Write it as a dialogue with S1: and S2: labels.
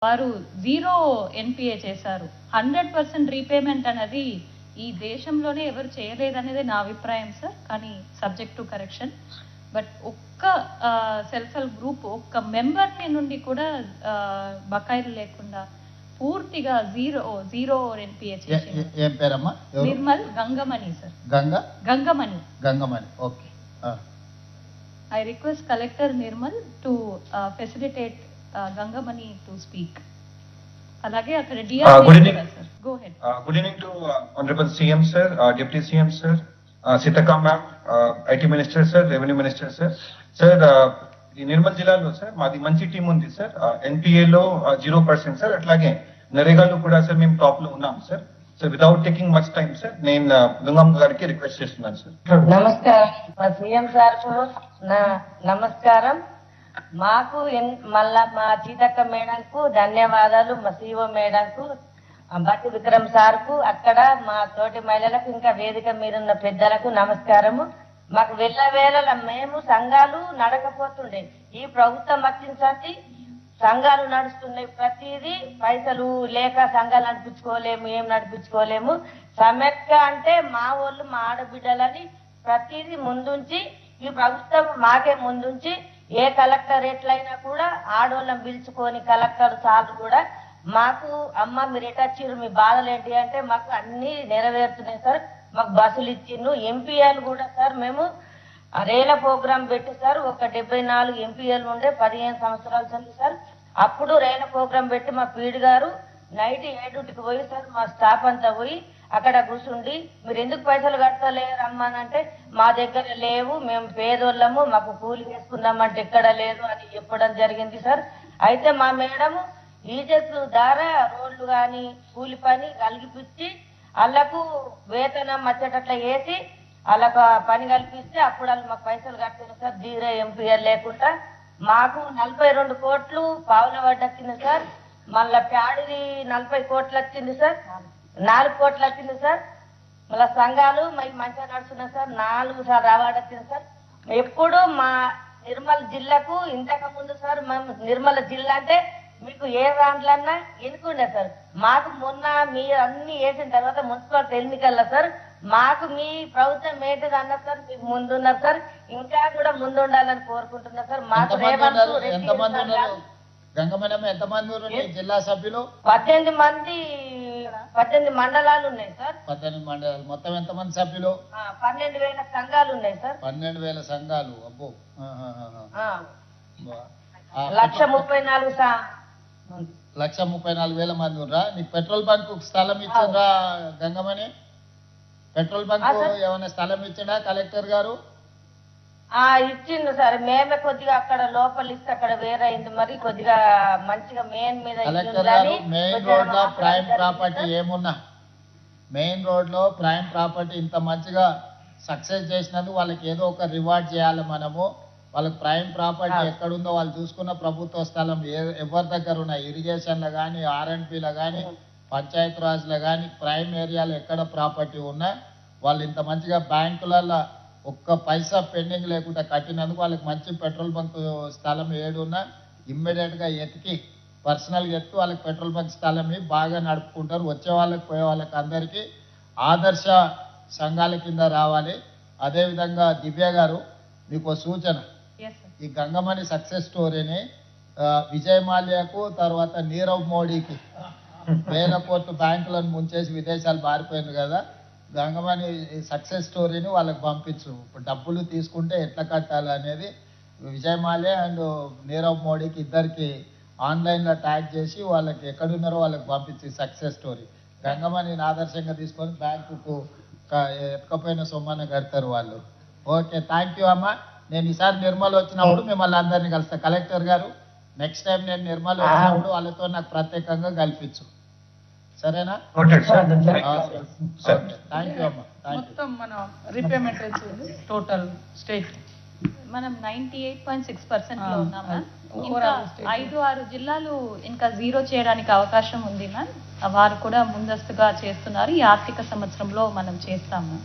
S1: వారు 0 ఎన్పిఏ చేశారు. 100% రీపేమెంట్ అనేది ఈ దేశంలోనే ఎవరు చేయలేదనేది నా అభిప్రాయం సార్. కానీ సబ్జెక్ట్ టు కరెక్షన్. బట్ ఒక్క సెల్ఫ్ హెల్ప్ గ్రూప్ ఒక్క మెంబర్ నుండి కూడా బకాయిలు లేకుండా పూర్తిగా జీరో ఎన్పిఏ చేసింది.
S2: ఏం పేరమ్మా?
S1: Nirmal Gangamani sir. Gangamani.
S2: Okay.
S1: I request Collector Nirmal to facilitate Gangamani to speak. Alage akkada
S3: good evening,
S1: sir. Go ahead.
S3: Good evening to Honorable CM sir, Deputy CM sir, Sitaka ma'am, IT Minister sir, Revenue Minister sir. Sir, ఈ నిర్మల్ జిల్లాలో sir మాది మంచి team ఉంది sir. NPA లో 0% sir. అట్లాగే నరేగాలో కూడా sir మేము top లో ఉన్నాం sir. So without taking much time sir నేను గంగమ్మ గారికి రిక్వెస్ట్ చేస్తున్నాను సార్.
S4: నమస్కారం మా సీఎం సార్ కు నమస్కారం. మాకు మళ్ళా మా సీతక్క మేడం కు ధన్యవాదాలు, మా సిఓ మేడం కు, బట్టి విక్రమ్ సార్ కు, అక్కడ మా తోటి మహిళలకు, ఇంకా వేదిక మీద ఉన్న పెద్దలకు నమస్కారము. మాకు వెళ్ళవేళ మేము సంఘాలు నడకపోతుండే, ఈ ప్రభుత్వం వచ్చించి సంఘాలు నడుస్తున్నాయి. ప్రతిదీ పైసలు లేక సంఘాలు నడిపించుకోలేము, ఏం నడిపించుకోలేము. సమైక్య అంటే మా వాళ్ళు మా ఆడబిడ్డలని ప్రతిదీ ముందుంచి, ఈ ప్రభుత్వం మాకే ముందుంచి ఏ కలెక్టరేట్లైనా కూడా ఆడోళ్ళని పిలుచుకొని కలెక్టర్ సార్లు కూడా మాకు అమ్మ మీరు ఎటొచ్చిర్రు, మీ బాధలు ఏంటి అంటే మాకు అన్ని నెరవేరుతున్నాయి సార్. మాకు బస్సులు ఇచ్చిండ్రు. ఎంపీఎల్ కూడా సార్ మేము రేల ప్రోగ్రాం పెట్టి సార్ ఒక 74 ఎంపీఎల్ ఉండే 15 సంవత్సరాల నుంచి సార్. అప్పుడు రేల ప్రోగ్రాం పెట్టి మా పీడి గారు నైట్ 7కి పోయి సార్ మా స్టాఫ్ అంతా పోయి అక్కడ కూర్చుండి మీరు ఎందుకు పైసలు కడతలేరు అమ్మానంటే మా దగ్గర లేవు, మేము పేదోళ్ళము, మాకు కూలి వేసుకుందామంటే ఎక్కడ లేదు అని చెప్పడం జరిగింది సార్. అయితే మా మేడము ఈజెస్ ద్వారా రోడ్లు కానీ కూలి పని కలిగిపించి వాళ్ళకు వేతనం వచ్చేటట్లా వేసి వాళ్ళకు పని కల్పిస్తే అప్పుడు వాళ్ళు మాకు పైసలు కట్టారు సార్. 0 ఎంపీఎల్ లేకుండా మాకు 42 కోట్లు పావుల వడ్డక్కింది సార్. మళ్ళా ప్యాడిది 40 కోట్లు వచ్చింది సార్, 4 కోట్లు వచ్చింది సార్. మళ్ళా సంఘాలు మరి మంచిగా నడుస్తున్నాయి సార్. 4 సార్ అవార్డు వచ్చింది సార్. ఎప్పుడు మా నిర్మల్ జిల్లాకు ఇంతకు ముందు సార్ మేము నిర్మల్ జిల్లా అంటే మీకు ఏ రాండ్లన్నా ఎన్నుకుండే సార్. మాకు మొన్న మీరు అన్ని వేసిన తర్వాత మున్సిపాలిటీ ఎన్నికల్లో సార్ మాకు మీ ప్రభుత్వం ఏంటిది అన్నారు సార్, మీకు ముందున్నారు సార్, ఇంకా కూడా ముందు ఉండాలని కోరుకుంటున్నారు సార్. మాకు
S2: జిల్లా సభ్యులు
S4: 18 మంది 18 మండలాలు ఉన్నాయి సార్.
S2: 18 మండలాలు. మొత్తం ఎంతమంది సభ్యులు?
S4: 12,000 సంఘాలు ఉన్నాయి సార్.
S2: 12,000 సంఘాలు. అబ్బో. 1,34,000 మంది ఉన్నా. నీకు పెట్రోల్ బంక్ స్థలం ఇచ్చిండ్రా గంగమని? పెట్రోల్ బంక్ ఏమైనా స్థలం ఇచ్చిండా కలెక్టర్ గారు?
S4: ఇచ్చిండు సార్. మేమే కొద్దిగా అక్కడ లోపల ఇస్తే అక్కడ వేరే అయింది, మరి కొద్దిగా మంచిగా మెయిన్ మీద
S2: కలెక్టర్ గారు మెయిన్ రోడ్ లో ప్రైమ్ ప్రాపర్టీ ఏమున్నా, మెయిన్ రోడ్ లో ప్రైమ్ ప్రాపర్టీ ఇంత మంచిగా సక్సెస్ చేసినందుకు వాళ్ళకి ఏదో ఒక రివార్డ్ చేయాలి మనము. వాళ్ళకి ప్రైమ్ ప్రాపర్టీ ఎక్కడుందో వాళ్ళు చూసుకున్న ప్రభుత్వ స్థలం ఎవరి దగ్గర ఉన్నాయి, ఇరిగేషన్లో కానీ R&Pలో కానీ పంచాయత్ రాజ్లో కానీ ప్రైమ్ ఏరియాలో ఎక్కడ ప్రాపర్టీ ఉన్నా వాళ్ళు ఇంత మంచిగా బ్యాంకులలో ఒక్క పైసా పెండింగ్ లేకుండా కట్టినందుకు వాళ్ళకి మంచి పెట్రోల్ బంక్ స్థలం ఏడున్నా ఇమ్మీడియట్గా ఎతికి పర్సనల్గా ఎత్తి వాళ్ళకి పెట్రోల్ బంక్ స్థలం బాగా నడుపుకుంటారు. వచ్చే వాళ్ళకి పోయే వాళ్ళకి అందరికీ ఆదర్శ సంఘాల కింద రావాలి. అదేవిధంగా దివ్య గారు మీకు సూచన, ఈ గంగమణి సక్సెస్ స్టోరీని విజయ్ మాల్యాకు తర్వాత నీరవ్ మోడీకి 1000 కోట్లు బ్యాంకులను ముంచేసి విదేశాలు పారిపోయింది కదా, గంగమణి సక్సెస్ స్టోరీని వాళ్ళకి పంపించు. డబ్బులు తీసుకుంటే ఎట్లా కట్టాలి అనేది విజయ్ మాల్యా అండ్ నీరవ్ మోడీకి ఇద్దరికి ఆన్లైన్లో ట్యాగ్ చేసి వాళ్ళకి ఎక్కడున్నారో వాళ్ళకి పంపించి సక్సెస్ స్టోరీ గంగమణిని ఆదర్శంగా తీసుకొని బ్యాంకుకు ఎక్కకపోయిన సొమ్మని కడతారు వాళ్ళు. ఓకే, థ్యాంక్ యూ అమ్మ. నేను ఈసారి నిర్మల్ వచ్చినప్పుడు మిమ్మల్ని అందరినీ కలుస్తా. కలెక్టర్ గారు నెక్స్ట్ టైం నేను నిర్మల్ వచ్చినప్పుడు వాళ్ళతో నాకు ప్రత్యేకంగా కల్పించు, సరేనా? థ్యాంక్ యూ అమ్మ.
S1: మొత్తం మనం రీపేమెంట్ టోటల్ స్టేట్ మనం 98.6% లో ఉన్నాం మ్యామ్. ఇంకా 5-6 జిల్లాలు ఇంకా 0 చేయడానికి అవకాశం ఉంది మ్యామ్. వారు కూడా ముందస్తుగా చేస్తున్నారు. ఈ ఆర్థిక సంవత్సరంలో మనం చేస్తాము.